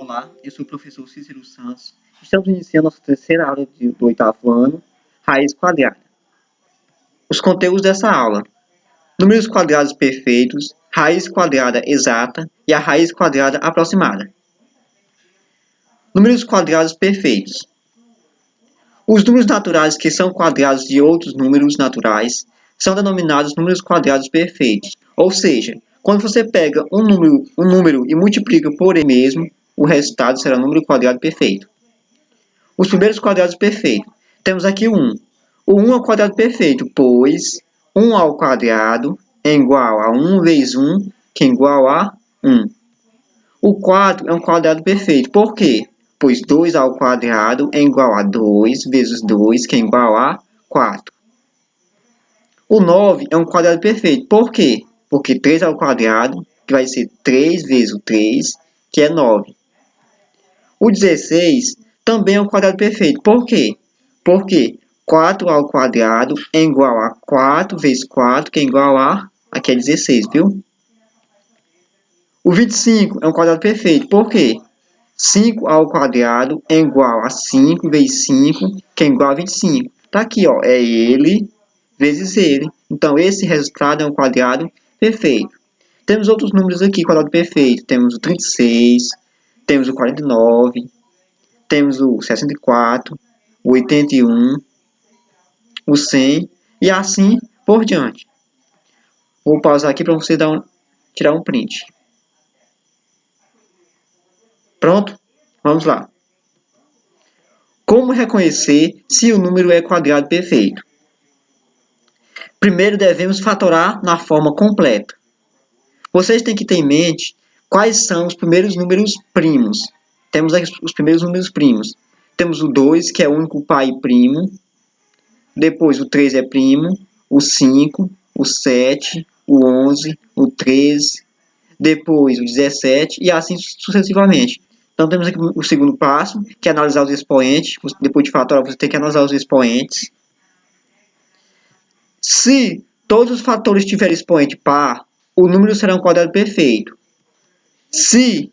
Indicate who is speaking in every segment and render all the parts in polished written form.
Speaker 1: Olá, eu sou o professor Cícero Santos. Estamos iniciando nossa terceira aula do oitavo ano, raiz quadrada. Os conteúdos dessa aula: números quadrados perfeitos, raiz quadrada exata e a raiz quadrada aproximada. Números quadrados perfeitos. Os números naturais que são quadrados de outros números naturais são denominados números quadrados perfeitos. Ou seja, quando você pega um número e multiplica por ele mesmo, o resultado será um número quadrado perfeito. Os primeiros quadrados perfeitos. Temos aqui o 1. O 1 é um quadrado perfeito, pois 1 ao quadrado é igual a 1 vezes 1, que é igual a 1. O 4 é um quadrado perfeito. Por quê? Pois 2 ao quadrado é igual a 2 vezes 2, que é igual a 4. O 9 é um quadrado perfeito. Por quê? Porque 3 ao quadrado, que vai ser 3 vezes o 3, que é 9. O 16 também é um quadrado perfeito. Por quê? Porque 4 ao quadrado é igual a 4 vezes 4, que é igual a... aqui é 16, viu? O 25 é um quadrado perfeito. Por quê? 5 ao quadrado é igual a 5 vezes 5, que é igual a 25. Tá aqui, ó. É ele vezes ele. Então, esse resultado é um quadrado perfeito. Temos outros números aqui, quadrado perfeito. Temos o 36, temos o 49, temos o 64, o 81, o 100 e assim por diante. Vou pausar aqui para você tirar um print. Pronto? Vamos lá. Como reconhecer se o número é quadrado perfeito? Primeiro devemos fatorar na forma completa. Vocês têm que ter em mente quais são os primeiros números primos. Temos aqui os primeiros números primos. Temos o 2, que é o único pai primo. Depois o 3 é primo. O 5, o 7, o 11, o 13. Depois o 17 e assim sucessivamente. Então temos aqui o segundo passo, que é analisar os expoentes. Depois de fatorar, você tem que analisar os expoentes. Se todos os fatores tiverem expoente par, o número será um quadrado perfeito. Se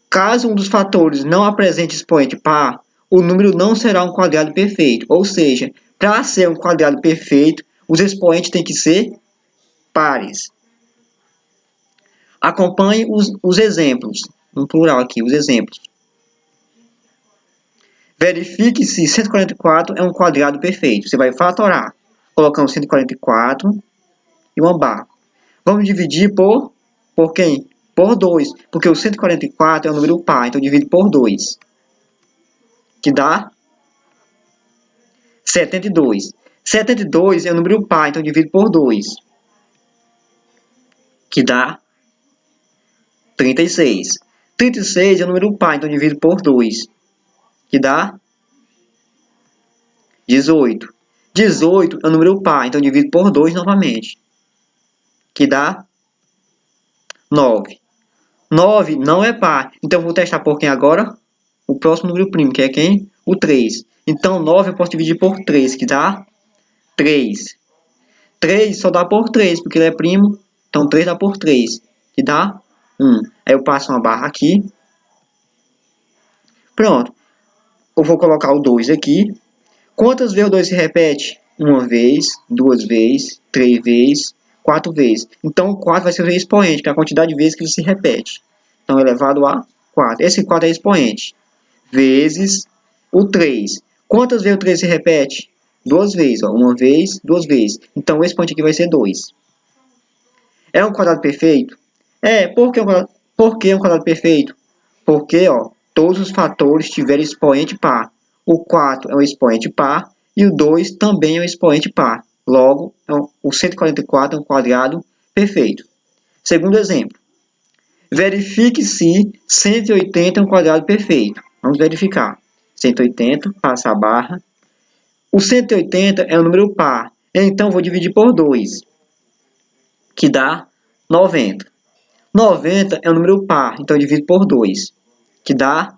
Speaker 1: caso um dos fatores não apresente expoente par, o número não será um quadrado perfeito. Ou seja, para ser um quadrado perfeito, os expoentes têm que ser pares. Acompanhe os exemplos, no plural aqui, os exemplos. Verifique se 144 é um quadrado perfeito. Você vai fatorar, colocando 144 e uma barra. Vamos dividir por quem? Por 2, porque o 144 é um número par, então divide por 2, que dá 72. 72 é um número par, então divide por 2, que dá 36. 36 é um número par, então divide por 2, que dá 18. 18 é um número par, então divide por 2 novamente, que dá 9. 9 não é par, então vou testar por quem agora? O próximo número primo, que é quem? O 3. Então, 9 eu posso dividir por 3, que dá 3. 3 só dá por 3, porque ele é primo. Então, 3 dá por 3, que dá 1. Aí eu passo uma barra aqui. Pronto. Eu vou colocar o 2 aqui. Quantas vezes o 2 se repete? Uma vez, duas vezes, 3 vezes, 4 vezes. Então, o 4 vai ser o expoente, que é a quantidade de vezes que ele se repete. Então, elevado a 4. Esse 4 é expoente. Vezes o 3. Quantas vezes o 3 se repete? Duas vezes. Ó. Uma vez, duas vezes. Então, o expoente aqui vai ser 2. É um quadrado perfeito? É. Por que é um quadrado perfeito? Porque ó, todos os fatores tiverem expoente par. O 4 é um expoente par e o 2 também é um expoente par. Logo, o 144 é um quadrado perfeito. Segundo exemplo. Verifique se 180 é um quadrado perfeito. Vamos verificar. 180, passa a barra. O 180 é um número par. Então, vou dividir por 2, que dá 90. 90 é um número par. Então, eu divido por 2, que dá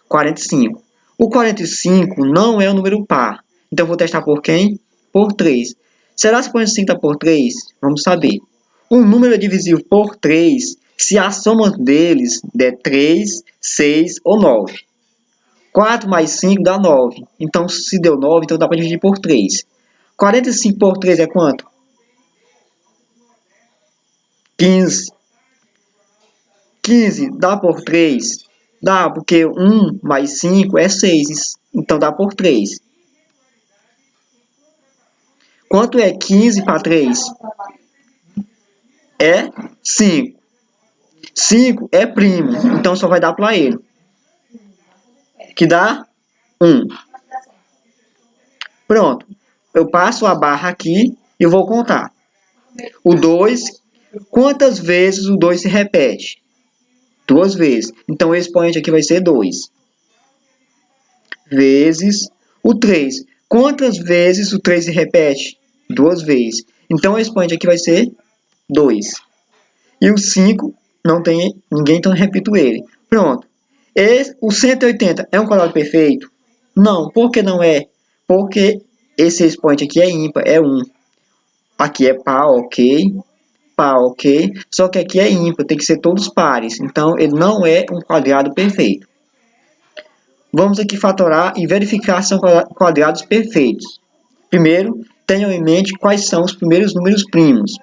Speaker 1: 45. O 45 não é um número par. Então, vou testar por quem? Por 3. Será que 45 está por 3? Vamos saber. Um número é divisível por 3 se a soma deles der 3, 6 ou 9. 4 mais 5 dá 9. Então, se deu 9, então dá para dividir por 3. 45 por 3 é quanto? 15. 15 dá por 3? Dá, porque 1 mais 5 é 6. Então, dá por 3. Quanto é 15 para 3? É 5. 5 é primo, então só vai dar para ele. Que dá 1. Pronto. Eu passo a barra aqui e vou contar. O 2, quantas vezes o 2 se repete? 2 vezes. Então, o expoente aqui vai ser 2. Vezes o 3. Quantas vezes o 3 se repete? 2 vezes. Então, o expoente aqui vai ser 2. E o 5, não tem ninguém, então repito ele. Pronto. O 180 é um quadrado perfeito? Não. Por que não é? Porque esse expoente aqui é ímpar, é 1. Aqui é par, ok. Par, ok. Só que aqui é ímpar, tem que ser todos pares. Então, ele não é um quadrado perfeito. Vamos aqui fatorar e verificar se são quadrados perfeitos. Primeiro, tenham em mente quais são os primeiros números primos.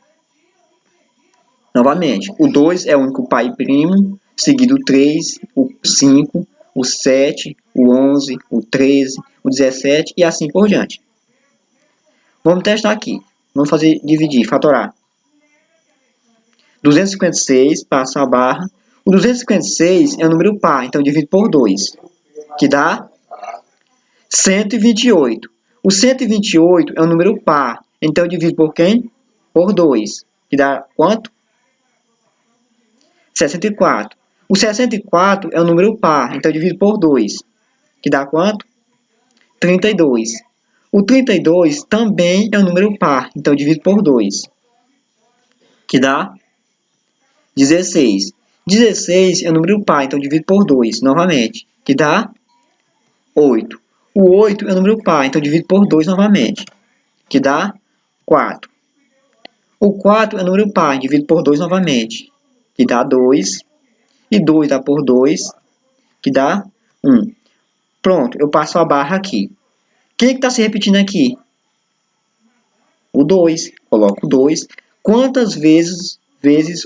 Speaker 1: Novamente, o 2 é o único pai primo, seguido o 3, o 5, o 7, o 11, o 13, o 17 e assim por diante. Vamos testar aqui. Vamos fazer dividir, fatorar. 256, passa a barra. O 256 é um número par, então divido por 2, que dá 128. O 128 é um número par, então eu divido por quem? Por 2, que dá quanto? 64. O 64 é um número par, então eu divido por 2, que dá quanto? 32. O 32 também é um número par, então eu divido por 2, que dá 16. 16 é um número par, então eu divido por 2, novamente, que dá 8. O 8 é um número par, então eu divido por 2 novamente, que dá 4. O 4 é um número par, divido por 2 novamente, que dá 2. E 2 dá por 2, que dá 1. Pronto, eu passo a barra aqui. Quem está se repetindo aqui? O 2. Coloco o 2. Quantas vezes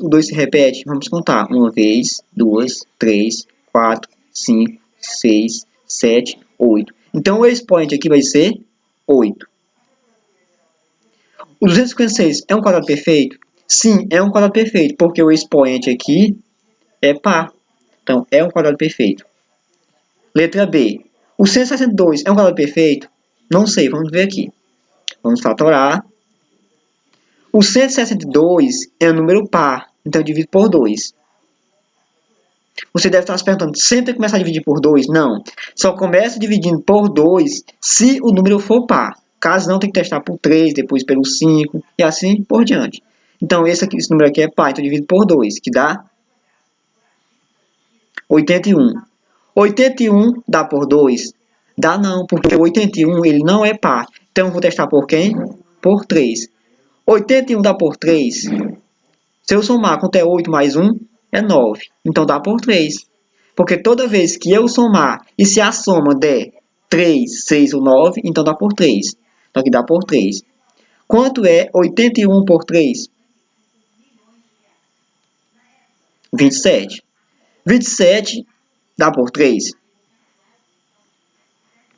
Speaker 1: o 2 se repete? Vamos contar. 1 vez, 2, 3, 4, 5, 6, 7, 8. Então, o expoente aqui vai ser 8. O 256 é um quadrado perfeito? Sim, é um quadrado perfeito, porque o expoente aqui é par. Então, é um quadrado perfeito. Letra B. O 162 é um quadrado perfeito? Não sei, vamos ver aqui. Vamos fatorar. O 162 é um número par, então eu divido por 2. Você deve estar se perguntando, sempre tem que começar a dividir por 2? Não. Só começa dividindo por 2 se o número for par. Caso não, tem que testar por 3, depois pelo 5 e assim por diante. Então, esse número aqui é par, então eu divido por 2, que dá 81. 81 dá por 2? Dá não, porque o 81 ele não é par. Então, eu vou testar por quem? Por 3. 81 dá por 3. Se eu somar quanto é 8 mais 1, é 9. Então, dá por 3. Porque toda vez que eu somar, e se a soma der 3, 6 ou 9, então dá por 3. Então, aqui dá por 3. Quanto é 81 por 3? 27. 27 dá por 3?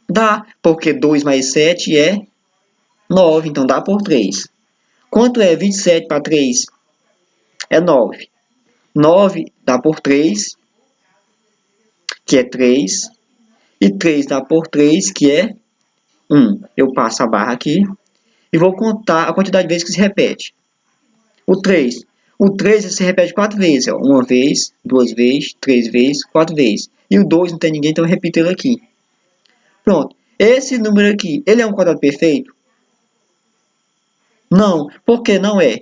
Speaker 1: Dá, porque 2 mais 7 é 9, então dá por 3. Quanto é 27 para 3? É 9. 9 dá por 3, que é 3. E 3 dá por 3, que é 1. Eu passo a barra aqui e vou contar a quantidade de vezes que se repete. O 3. O 3 se repete 4 vezes. Ó. 1 vez, 2 vezes, 3 vezes, 4 vezes. E o 2 não tem ninguém, então eu repito ele aqui. Pronto. Esse número aqui, ele é um quadrado perfeito? Não. Por que não é?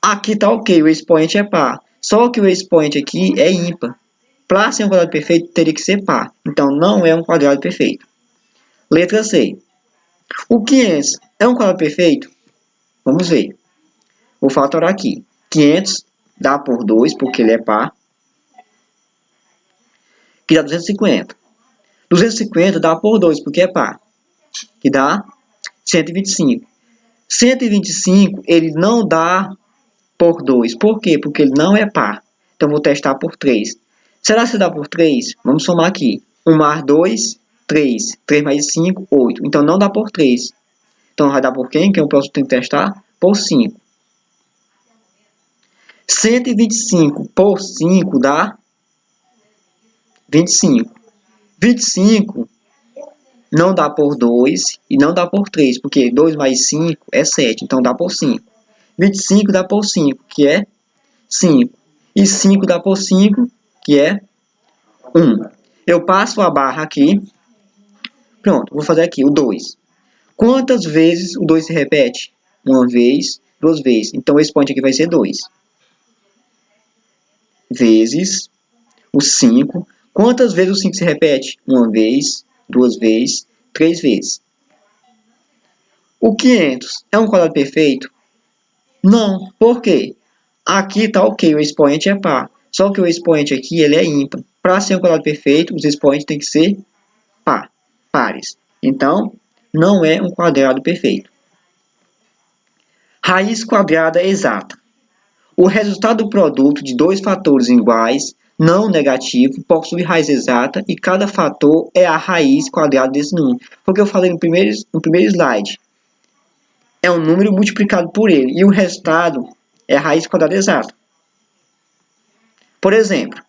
Speaker 1: Aqui está ok, o expoente é par. Só que o expoente aqui é ímpar. Para ser um quadrado perfeito, teria que ser par. Então, não é um quadrado perfeito. Letra C. O 500 é um quadrado perfeito? Vamos ver. Vou fatorar aqui. 500 dá por 2, porque ele é par, que dá 250. 250 dá por 2, porque é par, que dá 125. 125 ele não dá por 2. Por quê? Porque ele não é par. Então, vou testar por 3. Será que dá por 3? Vamos somar aqui. 1 mais 2, 3. 3 mais 5, 8. Então, não dá por 3. Então, vai dar por quem? Quem eu posso ter que testar? Por 5. 125 por 5 dá 25. 25 não dá por 2 e não dá por 3, porque 2 mais 5 é 7, então dá por 5. 25 dá por 5, que é 5. E 5 dá por 5, que é 1. Eu passo a barra aqui. Pronto, vou fazer aqui o 2. Quantas vezes o 2 se repete? Uma vez, duas vezes. Então, esse ponto aqui vai ser 2. Vezes o 5. Quantas vezes o 5 se repete? Uma vez, duas vezes, três vezes. O 500 é um quadrado perfeito? Não. Por quê? Aqui está ok, o expoente é par. Só que o expoente aqui ele é ímpar. Para ser um quadrado perfeito, os expoentes têm que ser pares. Então, não é um quadrado perfeito. Raiz quadrada exata. O resultado do produto de dois fatores iguais, não negativo, possui raiz exata e cada fator é a raiz quadrada desse número. Porque eu falei no primeiro slide. É um número multiplicado por ele e o resultado é a raiz quadrada exata. Por exemplo,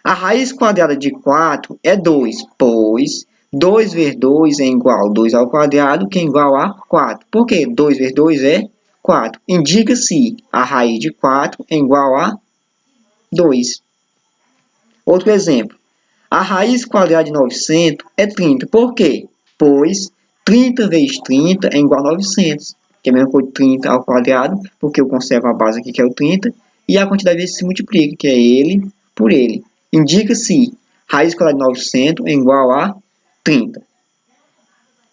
Speaker 1: a raiz quadrada de 4 é 2, pois 2 vezes 2 é igual a 2 ao quadrado, que é igual a 4. Por quê? 2 vezes 2 é 4. Indica se a raiz de 4 é igual a 2. Outro exemplo. A raiz quadrada de 900 é 30. Por quê? Pois 30 vezes 30 é igual a 900. Que é a mesma coisa de 30 ao quadrado, porque eu conservo a base aqui, que é o 30, e a quantidade de vezes se multiplica, que é ele por ele. Indica se raiz quadrada de 900 é igual a 30.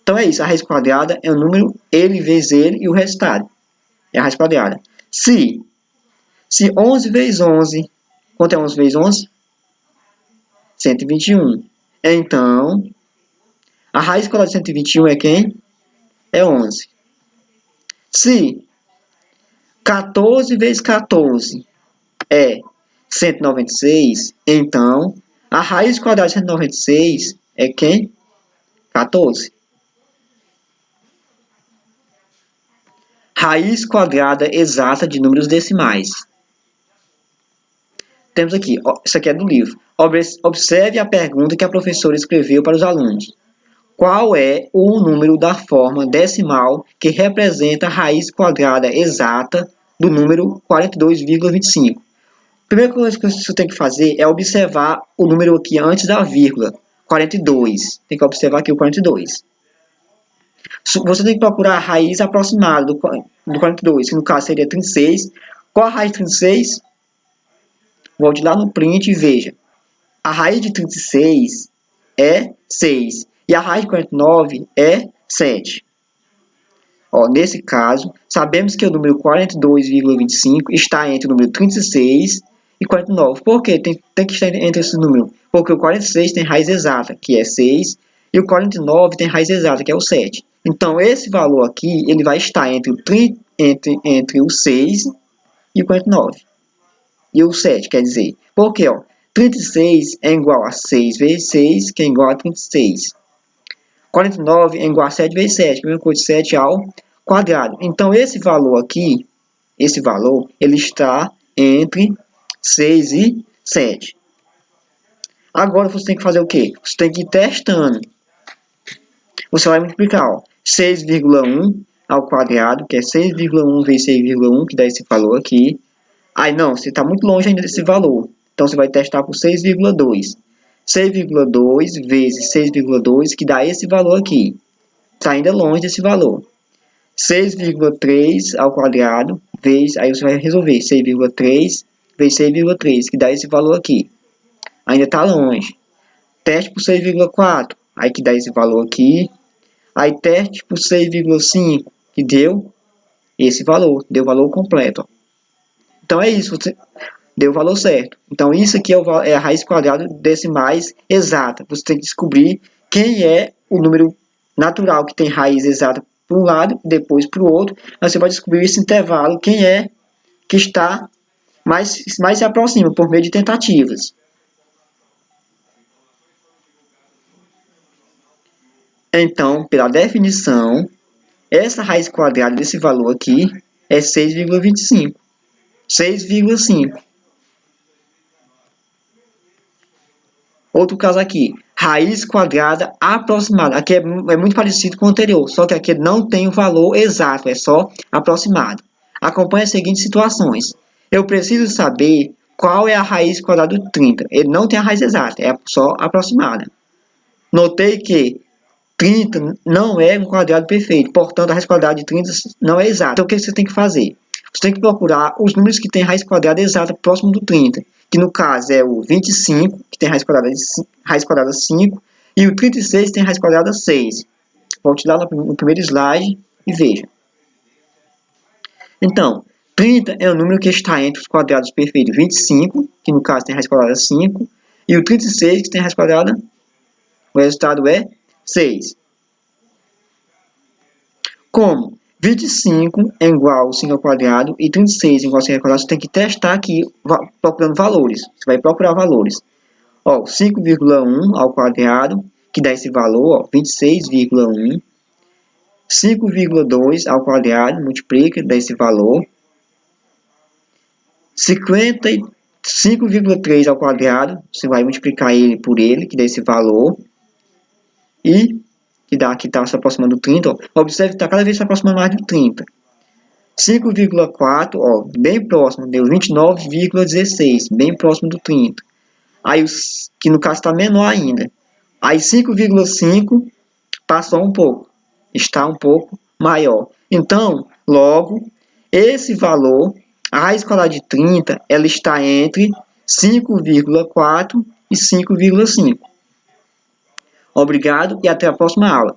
Speaker 1: Então é isso, a raiz quadrada é o número ele vezes ele e o resultado. É a raiz quadrada. Se 11 vezes 11, quanto é 11 vezes 11? 121. Então, a raiz quadrada de 121 é quem? É 11. Se 14 vezes 14 é 196, então a raiz quadrada de 196 é quem? 14. Raiz quadrada exata de números decimais. Temos aqui, isso aqui é do livro. Observe a pergunta que a professora escreveu para os alunos. Qual é o número da forma decimal que representa a raiz quadrada exata do número 42,25? A primeira coisa que você tem que fazer é observar o número aqui antes da vírgula, 42. Tem que observar aqui o 42. Você tem que procurar a raiz aproximada do 42, que no caso seria 36. Qual a raiz de 36? Volte lá no print e veja. A raiz de 36 é 6. E a raiz de 49 é 7. Nesse caso, sabemos que o número 42,25 está entre o número 36 e 49. Por quê? Tem que estar entre esses números. Porque o 46 tem raiz exata, que é 6, e o 49 tem raiz exata, que é o 7. Então, esse valor aqui ele vai estar entre o 6 e o 49. E o 7, quer dizer. Por quê? 36 é igual a 6 vezes 6, que é igual a 36. 49 é igual a 7 vezes 7, que é a mesma coisa de 7 ao quadrado. Então, esse valor aqui, ele está entre 6 e 7. Agora, você tem que fazer o quê? Você tem que ir testando. Você vai multiplicar, 6,1 ao quadrado, que é 6,1 vezes 6,1, que dá esse valor aqui. Aí, não, você está muito longe ainda desse valor. Então, você vai testar por 6,2. 6,2 vezes 6,2, que dá esse valor aqui. Está ainda longe desse valor. 6,3 ao quadrado, vezes, aí você vai resolver 6,3 vezes 6,3, que dá esse valor aqui. Ainda está longe. Teste por 6,4, aí que dá esse valor aqui. Aí teste por 6,5, que deu esse valor, deu o valor completo. Então é isso, você deu o valor certo. Então isso aqui é a raiz quadrada decimais exata. Você tem que descobrir quem é o número natural que tem raiz exata para um lado, depois para o outro. Aí você vai descobrir esse intervalo, quem é que está mais se aproxima por meio de tentativas. Então, pela definição, essa raiz quadrada desse valor aqui é 6,25. 6,5. Outro caso aqui, raiz quadrada aproximada. Aqui é muito parecido com o anterior, só que aqui não tem o valor exato, é só aproximado. Acompanhe as seguintes situações. Eu preciso saber qual é a raiz quadrada do 30. Ele não tem a raiz exata, é só aproximada. Notei que 30 não é um quadrado perfeito, portanto a raiz quadrada de 30 não é exata. Então o que você tem que fazer? Você tem que procurar os números que têm raiz quadrada exata próximo do 30, que no caso é o 25, que tem raiz quadrada 5, e o 36 tem raiz quadrada 6. Volte lá no primeiro slide e veja. Então, 30 é o número que está entre os quadrados perfeitos 25, que no caso tem raiz quadrada 5, e o 36, que tem raiz quadrada, o resultado é 6. Como 25 é igual a 5 ao quadrado e 36 é igual a 5 ao quadrado, você tem que testar aqui procurando valores. Você vai procurar valores. 5,1 ao quadrado, que dá esse valor, 26,1. 5,2 ao quadrado, multiplica, dá esse valor. 55,3 ao quadrado, você vai multiplicar ele por ele, que dá esse valor. E que está se aproximando do 30, observe que está cada vez se aproximando mais do 30. 5,4, bem próximo, deu 29,16, bem próximo do 30. Aí, que no caso está menor ainda. Aí 5,5 passou um pouco, está um pouco maior. Então, logo, esse valor, a raiz quadrada de 30, ela está entre 5,4 e 5,5. Obrigado e até a próxima aula.